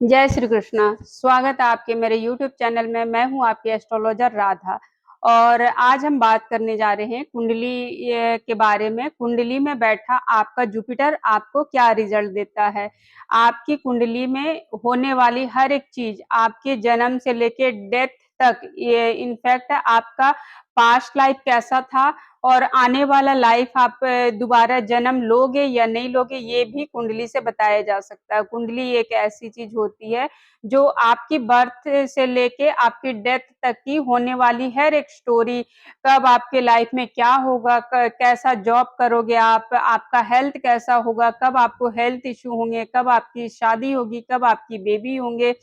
जय श्री कृष्णा। स्वागत है आपके मेरे यूट्यूब चैनल में। मैं हूं आपकी एस्ट्रोलॉजर राधा और आज हम बात करने जा रहे हैं कुंडली के बारे में। कुंडली में बैठा आपका जुपिटर आपको क्या रिजल्ट देता है। आपकी कुंडली में होने वाली हर एक चीज आपके जन्म से लेके डेथ तक, ये इनफैक्ट आपका पास्ट लाइफ कैसा था और आने वाला लाइफ आप दोबारा जन्म लोगे या नहीं लोगे, ये भी कुंडली से बताया जा सकता है। कुंडली एक ऐसी चीज होती है जो आपकी बर्थ से लेके आपकी डेथ तक की होने वाली हर एक स्टोरी, कब आपके लाइफ में क्या होगा, कैसा जॉब करोगे आप, आपका हेल्थ कैसा होगा, कब आपको हेल्थ इश्यू होंगे, कब आपकी शादी होगी, कब आपकी बेबी होंगे,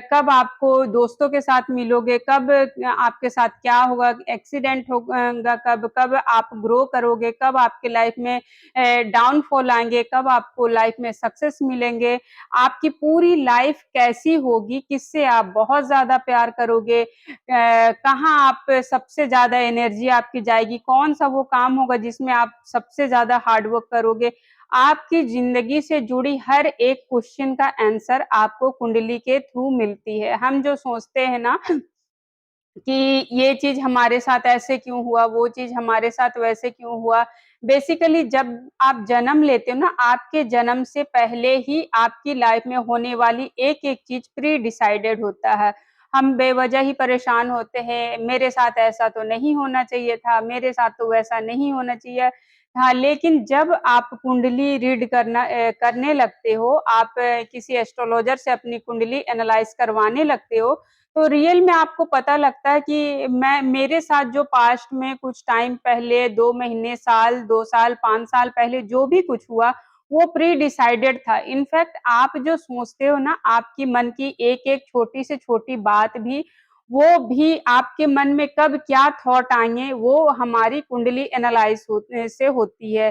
कब आपको दोस्तों के साथ मिलोगे, कब आपके साथ क्या होगा, एक्सीडेंट होगा, कब कब आप ग्रो करोगे, कब आपके लाइफ में डाउनफॉल आएंगे, कब आपको लाइफ में सक्सेस मिलेंगे, आपकी पूरी लाइफ कैसी होगी, किससे आप बहुत ज्यादा प्यार करोगे, कहाँ आप सबसे ज्यादा एनर्जी आपकी जाएगी, कौन सा वो काम होगा जिसमें आप सबसे ज्यादा हार्डवर्क करोगे। आपकी जिंदगी से जुड़ी हर एक क्वेश्चन का आंसर आपको कुंडली के थ्रू मिलती है। हम जो सोचते हैं ना कि ये चीज हमारे साथ ऐसे क्यों हुआ, वो चीज हमारे साथ वैसे क्यों हुआ, बेसिकली जब आप जन्म लेते हो ना, आपके जन्म से पहले ही आपकी लाइफ में होने वाली एक एक चीज प्री डिसाइडेड होता है। हम बेवजह ही परेशान होते हैं, मेरे साथ ऐसा तो नहीं होना चाहिए था, मेरे साथ तो वैसा नहीं होना चाहिए। हाँ, लेकिन जब आप कुंडली रीड करने लगते हो, आप किसी एस्ट्रोलॉजर से अपनी कुंडली एनालाइज करवाने लगते हो, तो रियल में आपको पता लगता है कि मैं मेरे साथ जो पास्ट में कुछ टाइम पहले 2 महीने, साल, 2 साल, 5 साल पहले जो भी कुछ हुआ, वो प्री डिसाइडेड था। इनफैक्ट आप जो सोचते हो ना, आपकी मन की एक-एक छोटी से छोटी बात भी, वो भी आपके मन में कब क्या थॉट आएँगे, वो हमारी कुंडली एनालाइज़ से होती है।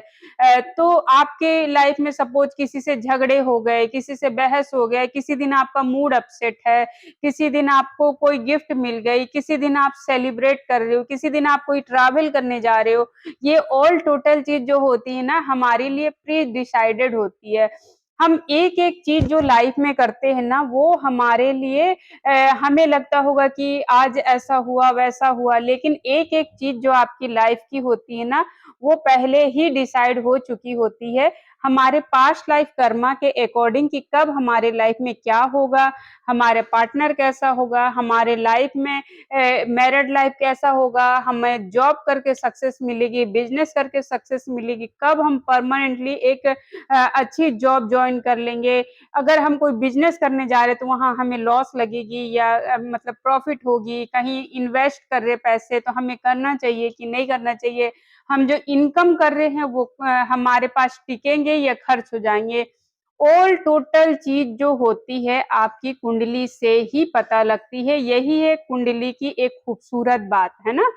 तो आपके लाइफ में सपोज़ किसी से झगड़े हो गए, किसी से बहस हो गया, किसी दिन आपका मूड अपसेट है, किसी दिन आपको कोई गिफ्ट मिल गई, किसी दिन आप सेलिब्रेट कर रहे हो, किसी दिन आप कोई ट्रैवल करने जा रहे हो, ये ऑल टोटल चीज जो होती है ना, हमारे लिए प्री डिसाइडेड होती है। हम एक एक चीज जो लाइफ में करते हैं ना, वो हमारे लिए हमें लगता होगा कि आज ऐसा हुआ वैसा हुआ, लेकिन एक एक चीज जो आपकी लाइफ की होती है ना, वो पहले ही डिसाइड हो चुकी होती है हमारे पास्ट लाइफ कर्मा के अकॉर्डिंग, कि कब हमारे लाइफ में क्या होगा, हमारे पार्टनर कैसा होगा, हमारे लाइफ में मैरिड लाइफ कैसा होगा, हमें जॉब करके सक्सेस मिलेगी, बिजनेस करके सक्सेस मिलेगी, कब हम परमानेंटली एक अच्छी जॉब ज्वाइन कर लेंगे, अगर हम कोई बिजनेस करने जा रहे हैं तो वहां हमें लॉस लगेगी या मतलब प्रॉफिट होगी, कहीं इन्वेस्ट कर रहे पैसे तो हमें करना चाहिए कि नहीं करना चाहिए, हम जो इनकम कर रहे हैं वो हमारे पास टिकेंगे या खर्च हो जाएंगे। ऑल टोटल चीज जो होती है आपकी कुंडली से ही पता लगती है। यही है कुंडली की एक खूबसूरत बात, है ना।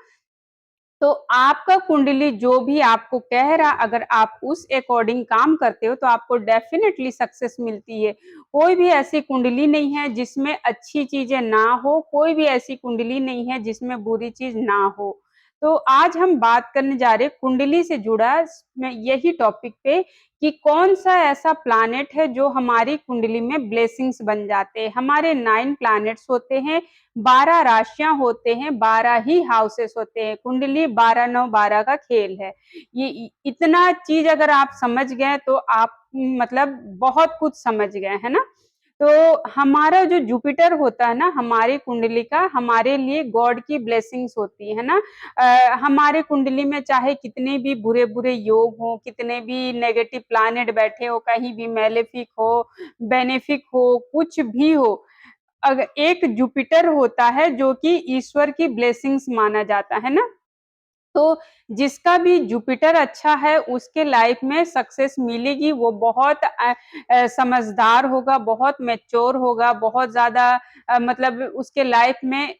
तो आपका कुंडली जो भी आपको कह रहा, अगर आप उस अकॉर्डिंग काम करते हो तो आपको डेफिनेटली सक्सेस मिलती है। कोई भी ऐसी कुंडली नहीं है जिसमें अच्छी चीजें ना हो, कोई भी ऐसी कुंडली नहीं है जिसमें बुरी चीज ना हो। तो आज हम बात करने जा रहे हैं कुंडली से जुड़ा यही टॉपिक पे, कि कौन सा ऐसा प्लैनेट है जो हमारी कुंडली में ब्लेसिंग्स बन जाते हैं। हमारे 9 प्लैनेट्स होते हैं, 12 राशियां होते हैं, 12 ही हाउसेस होते हैं। कुंडली 12-9-12 का खेल है। ये इतना चीज अगर आप समझ गए तो आप मतलब बहुत कुछ समझ गए, है ना। तो हमारा जो जुपिटर होता है ना, हमारी कुंडली का हमारे लिए गॉड की ब्लेसिंग्स होती है ना। हमारे कुंडली में चाहे कितने भी बुरे बुरे योग हो, कितने भी नेगेटिव प्लैनेट बैठे हो, कहीं भी मेलेफिक हो, बेनिफिक हो, कुछ भी हो, अगर एक जुपिटर होता है जो कि ईश्वर की ब्लेसिंग्स माना जाता है ना। तो जिसका भी जुपिटर अच्छा है उसके लाइफ में सक्सेस मिलेगी, वो बहुत समझदार होगा, बहुत मैच्योर होगा, बहुत ज्यादा मतलब उसके लाइफ में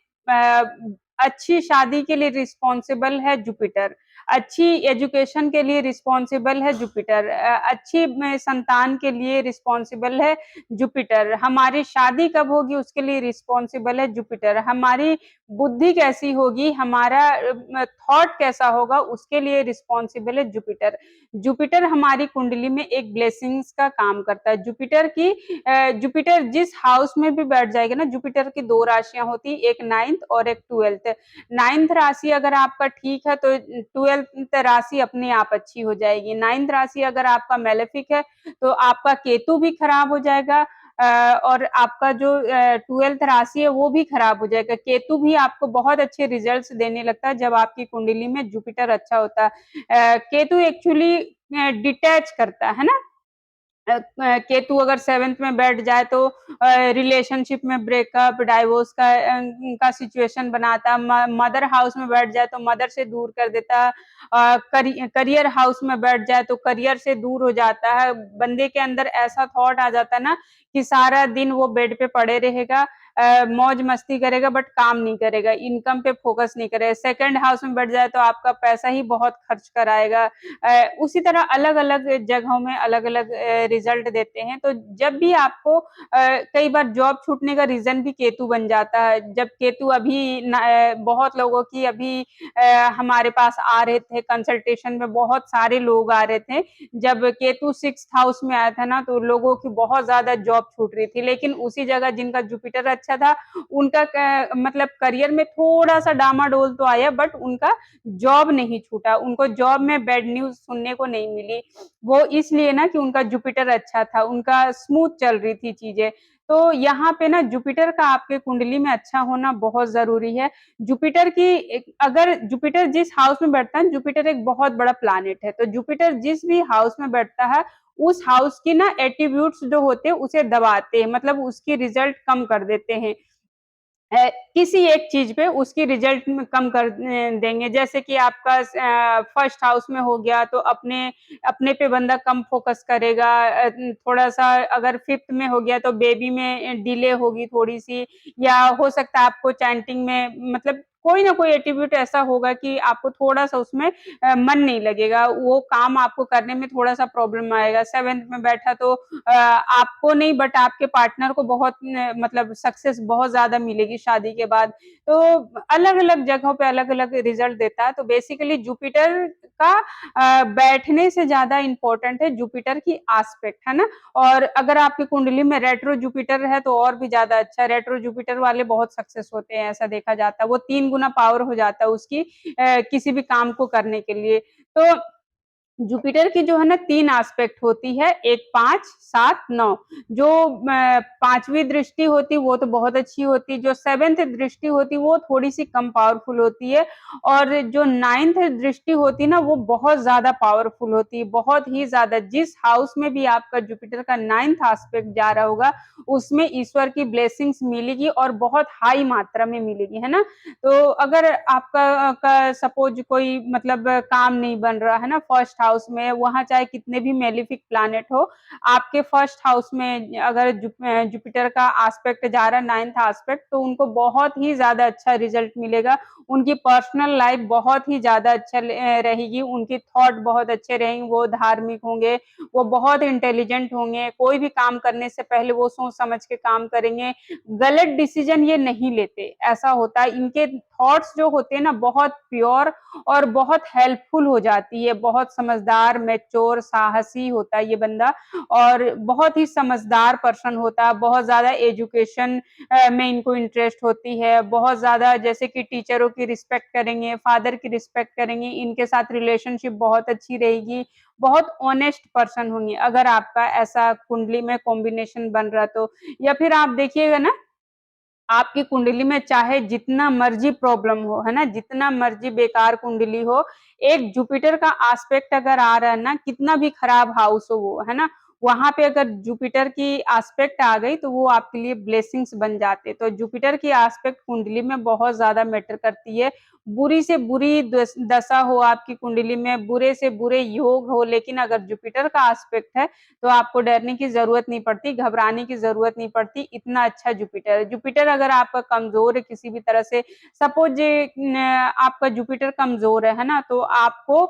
अच्छी शादी के लिए रिस्पॉन्सिबल है जुपिटर। अच्छी एजुकेशन के लिए रिस्पॉन्सिबल है जुपिटर, अच्छी संतान के लिए रिस्पॉन्सिबल है जुपिटर, हमारी शादी कब होगी उसके लिए रिस्पॉन्सिबल है जुपिटर, हमारी बुद्धि कैसी होगी, हमारा थॉट कैसा होगा उसके लिए रिस्पॉन्सिबल है जुपिटर। जुपिटर हमारी कुंडली में एक ब्लेसिंग्स का काम करता है। जुपिटर जिस हाउस में भी बैठ जाएगा ना, जुपिटर की दो राशियां होती, एक 9th और एक 12th। 9th राशि अगर आपका ठीक है तो 12th राशि अपने आप अच्छी हो जाएगी। 9th राशि अगर आपका मेलेफिक है तो आपका केतु भी खराब हो जाएगा, और आपका जो 12th राशि है वो भी खराब हो जाएगा। केतु भी आपको बहुत अच्छे रिजल्ट्स देने लगता है जब आपकी कुंडली में जुपिटर अच्छा होता है। केतु एक्चुअली डिटैच करता है ना। केतु अगर 7th में बैठ जाए तो रिलेशनशिप में ब्रेकअप, डाइवोर्स का सिचुएशन बनाता, मदर हाउस में बैठ जाए तो मदर से दूर कर देता, करियर हाउस में बैठ जाए तो करियर से दूर हो जाता है। बंदे के अंदर ऐसा थॉट आ जाता है ना कि सारा दिन वो बेड पे पड़े रहेगा, मौज मस्ती करेगा बट काम नहीं करेगा, इनकम पे फोकस नहीं करेगा। सेकंड हाउस में बैठ जाए तो आपका पैसा ही बहुत खर्च कराएगा। उसी तरह अलग अलग जगहों में अलग अलग रिजल्ट देते हैं। तो जब भी आपको कई बार जॉब छूटने का रीजन भी केतु बन जाता है। जब केतु अभी बहुत लोगों की अभी हमारे पास आ रहे थे कंसल्टेशन में, बहुत सारे लोग आ रहे थे। जब केतु 6th हाउस में आया था ना तो लोगों की बहुत ज्यादा जॉब छूट रही थी, लेकिन उसी जगह जिनका जुपिटर अच्छा था उनका मतलब करियर में थोड़ा सा डामाडोल तो आया बट उनका जॉब नहीं छूटा, उनको जॉब में बैड न्यूज सुनने को नहीं मिली। वो इसलिए ना कि उनका जुपिटर अच्छा था, उनका स्मूथ चल रही थी चीजें। तो यहाँ पे ना जुपिटर का आपके कुंडली में अच्छा होना बहुत जरूरी है। अगर जुपिटर जिस हाउस में बैठता है, जुपिटर एक बहुत बड़ा प्लैनेट है, तो जुपिटर जिस भी हाउस में बैठता है उस हाउस की ना एट्रीब्यूट्स जो होते हैं उसे दबाते हैं, मतलब उसकी रिजल्ट कम कर देते हैं। किसी एक चीज पे उसकी रिजल्ट में कम कर देंगे। जैसे कि आपका फर्स्ट हाउस में हो गया तो अपने अपने पे बंदा कम फोकस करेगा, थोड़ा सा अगर 5th में हो गया तो बेबी में डिले होगी थोड़ी सी, या हो सकता है आपको चैंटिंग में मतलब कोई ना कोई एट्रीब्यूट ऐसा होगा कि आपको थोड़ा सा उसमें मन नहीं लगेगा, वो काम आपको करने में थोड़ा सा प्रॉब्लम आएगा। 7th में बैठा तो आपको नहीं बट आपके पार्टनर को बहुत मतलब सक्सेस बहुत ज्यादा मिलेगी शादी के बाद। तो अलग अलग जगहों पे अलग अलग रिजल्ट देता है। तो बेसिकली जुपिटर का बैठने से ज्यादा इंपॉर्टेंट है जुपिटर की आस्पेक्ट, है ना। और अगर आपकी कुंडली में रेट्रो जुपिटर है तो और भी ज्यादा अच्छा। रेट्रो जुपिटर वाले बहुत सक्सेस होते हैं, ऐसा देखा जाता है, वो 3 गुना पावर हो जाता है उसकी किसी भी काम को करने के लिए। तो जुपिटर की जो है ना 3 एस्पेक्ट होती है, एक 5, 7, 9। जो 5वीं दृष्टि होती वो तो बहुत अच्छी होती, जो 7th दृष्टि होती वो थोड़ी सी कम पावरफुल होती है, और जो 9th दृष्टि होती ना वो बहुत ज्यादा पावरफुल होती है, बहुत ही ज्यादा। जिस हाउस में भी आपका जुपिटर का 9th एस्पेक्ट जा रहा होगा उसमें ईश्वर की ब्लेसिंग्स मिलेगी और बहुत हाई मात्रा में मिलेगी, है ना। तो अगर आपका सपोज कोई मतलब काम नहीं बन रहा है ना फर्स्ट हाउस में, वहां चाहे कितने भी मेलिफिक प्लैनेट हो, आपके फर्स्ट हाउस में अगर जुपिटर का एस्पेक्ट जा रहा है 9th एस्पेक्ट, तो उनको बहुत ही ज्यादा अच्छा रिजल्ट मिलेगा। उनकी पर्सनल लाइफ बहुत ही ज्यादा अच्छा रहेगी, उनकी थॉट बहुत अच्छे रहेंगे, वो धार्मिक होंगे, वो बहुत इंटेलिजेंट होंगे, कोई भी काम करने से पहले वो सोच समझ के काम करेंगे, गलत डिसीजन ये नहीं लेते, ऐसा होता है। इनके थॉट्स जो होते हैं ना बहुत प्योर और बहुत हेल्पफुल हो जाती है, बहुत समझदार, मैच्योर, साहसी होता है ये बंदा, और बहुत ही समझदार पर्सन होता है। बहुत ज्यादा एजुकेशन में इनको इंटरेस्ट होती है, बहुत ज्यादा जैसे कि टीचरों की रिस्पेक्ट करेंगे, फादर की रिस्पेक्ट करेंगे, इनके साथ रिलेशनशिप बहुत अच्छी रहेगी, बहुत ऑनेस्ट पर्सन होंगे अगर आपका ऐसा कुंडली में कॉम्बिनेशन बन रहा तो। या फिर आप देखिएगा ना आपकी कुंडली में चाहे जितना मर्जी प्रॉब्लम हो, है ना, जितना मर्जी बेकार कुंडली हो, एक जुपिटर का एस्पेक्ट अगर आ रहा है ना, कितना भी खराब हाउस हो वो, है ना, वहां पे अगर जुपिटर की एस्पेक्ट आ गई तो वो आपके लिए ब्लेसिंग्स बन जाते। तो जुपिटर की एस्पेक्ट कुंडली में बहुत ज्यादा मैटर करती है, बुरी से बुरी दशा हो आपकी कुंडली में, बुरे से बुरे योग हो, लेकिन अगर जुपिटर का एस्पेक्ट है तो आपको डरने की जरूरत नहीं पड़ती, घबराने की जरूरत नहीं पड़ती, इतना अच्छा जुपिटर है। जुपिटर अगर आपका कमजोर है किसी भी तरह से, सपोज आपका जुपिटर कमजोर है ना, तो आपको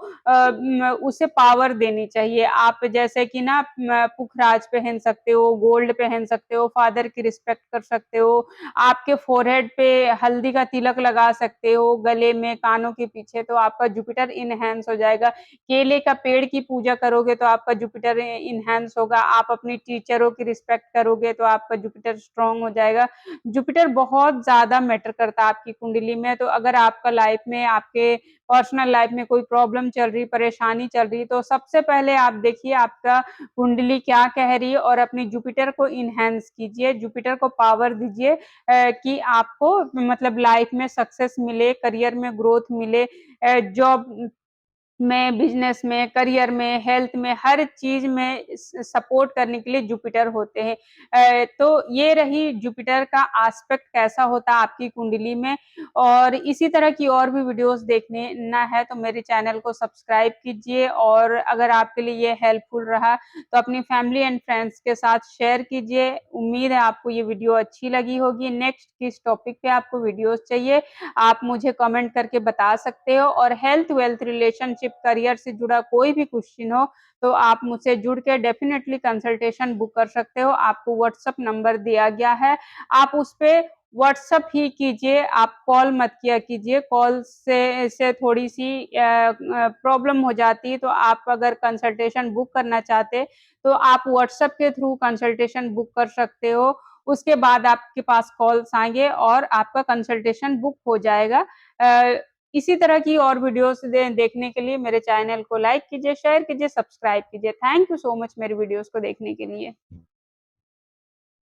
उसे पावर देनी चाहिए। आप जैसे कि ना पुखराज पहन सकते हो, गोल्ड पहन सकते हो, फादर की रिस्पेक्ट कर सकते हो, आपके फोरहेड पे हल्दी का तिलक लगा सकते हो, गले में, कानों के पीछे, तो आपका जुपिटर इनहेंस हो जाएगा। केले का पेड़ की पूजा करोगे तो आपका जुपिटर इनहेंस होगा। आप अपनी टीचरों की रिस्पेक्ट करोगे तो आपका जुपिटर स्ट्रांग हो जाएगा। जुपिटर बहुत ज्यादा मैटर करता है आपकी कुंडली में। तो अगर आपका लाइफ में, आपके पर्सनल लाइफ में कोई प्रॉब्लम चल रही, परेशानी चल रही, तो सबसे पहले आप देखिए आपका कुंडली क्या कह रही है और अपनी जुपिटर को इनहेंस कीजिए, जुपिटर को पावर दीजिए कि आपको मतलब लाइफ में सक्सेस मिले, करियर में ग्रोथ मिले, जॉब में, बिजनेस में, करियर में, हेल्थ में, हर चीज में सपोर्ट करने के लिए जुपिटर होते हैं। तो ये रही जुपिटर का एस्पेक्ट कैसा होता है आपकी कुंडली में। और इसी तरह की और भी वीडियोस देखने ना है तो मेरे चैनल को सब्सक्राइब कीजिए, और अगर आपके लिए ये हेल्पफुल रहा तो अपनी फैमिली एंड फ्रेंड्स के साथ शेयर कीजिए। उम्मीद है आपको ये वीडियो अच्छी लगी होगी। नेक्स्ट किस टॉपिक पे आपको वीडियोस चाहिए आप मुझे कमेंट करके बता सकते हो, और हेल्थ वेल्थ रिलेशनशिप करियर से जुड़ा कोई भी क्वेश्चन हो तो आप मुझसे जुड़ के डेफिनेटली कंसल्टेशन बुक कर सकते हो। आपको व्हाट्सएप नंबर दिया गया है, आप उस पे व्हाट्सएप ही कीजिए, आप कॉल मत किया कीजिए। कॉल से थोड़ी सी प्रॉब्लम हो जाती है। तो आप अगर कंसल्टेशन बुक करना चाहते तो आप व्हाट्सएप के थ्रू कंसल्टेशन बुक कर सकते हो। उसके बाद आपके पास कॉल्स आएंगे और आपका कंसल्टेशन बुक हो जाएगा। इसी तरह की और वीडियोस देखने के लिए मेरे चैनल को लाइक कीजिए, शेयर कीजिए, सब्सक्राइब कीजिए। थैंक यू सो मच मेरे वीडियोस को देखने के लिए।